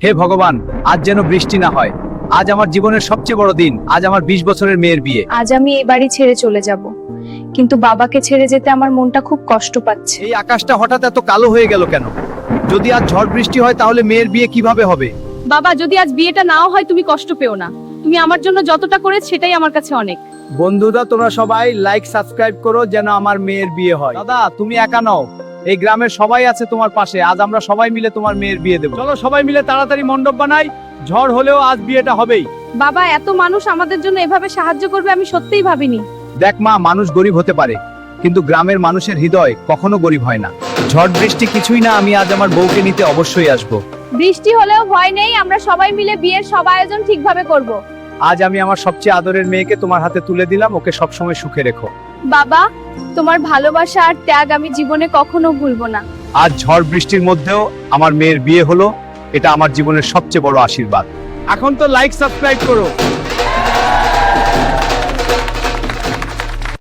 হে ভগবান, আজ যেন বৃষ্টি না হয়। আজ আমার জীবনের সবচেয়ে বড় দিন। আজ আমার 20 বছরের মেয়ের বিয়ে। আজ আমি এই বাড়ি ছেড়ে চলে যাব, কিন্তু বাবাকে ছেড়ে যেতে আমার মনটা খুব কষ্ট পাচ্ছে। এই আকাশটা হঠাৎ এত কালো হয়ে গেল কেন? যদি আজ ঝড় বৃষ্টি হয় তাহলে মেয়ের বিয়ে কিভাবে হবে? বাবা, যদি আজ বিয়েটা নাও হয় তুমি কষ্ট পেও না। তুমি আমার জন্য যতটা করেছ সেটাই আমার কাছে অনেক। বন্ধুরা, তোমরা সবাই লাইক সাবস্ক্রাইব করো যেন আমার মেয়ের বিয়ে হয়। দাদা, তুমি একা নও, এই গ্রামের সবাই আছে তোমার পাশে। আজ আমরা সবাই মিলে তোমার মেয়ের বিয়ে দেব। চলো সবাই মিলে তাড়াতাড়ি মণ্ডপ বানাই। ঝড় হলেও আজ বিয়েটা হবেই। বাবা, এত মানুষ আমাদের জন্য এভাবে সাহায্য করবে আমি সত্যিই ভাবিনি। দেখ মা, মানুষ গরিব হতে পারে, কিন্তু গ্রামের মানুষের হৃদয় কখনো গরিব হয় না। ঝড় বৃষ্টি কিছুই না, আমি আজ আমার বউকে নিতে অবশ্যই আসব। বৃষ্টি হলেও ভয় নেই, আমরা সবাই মিলে বিয়ের সব আয়োজন ঠিকভাবে করব। আজ আমি আমার সবচেয়ে আদরের মেয়েকে তোমার হাতে তুলে দিলাম। ওকে সবসময় সুখে রেখো। বাবা, তোমার ভালোবাসা আর ত্যাগ আমি জীবনে কখনো ভুলবো না। আজ ঝড় বৃষ্টির মধ্যেও আমার মেয়ের বিয়ে হলো, এটা আমার জীবনের সবচেয়ে বড় আশীর্বাদ। এখন তো লাইক সাবস্ক্রাইব করো।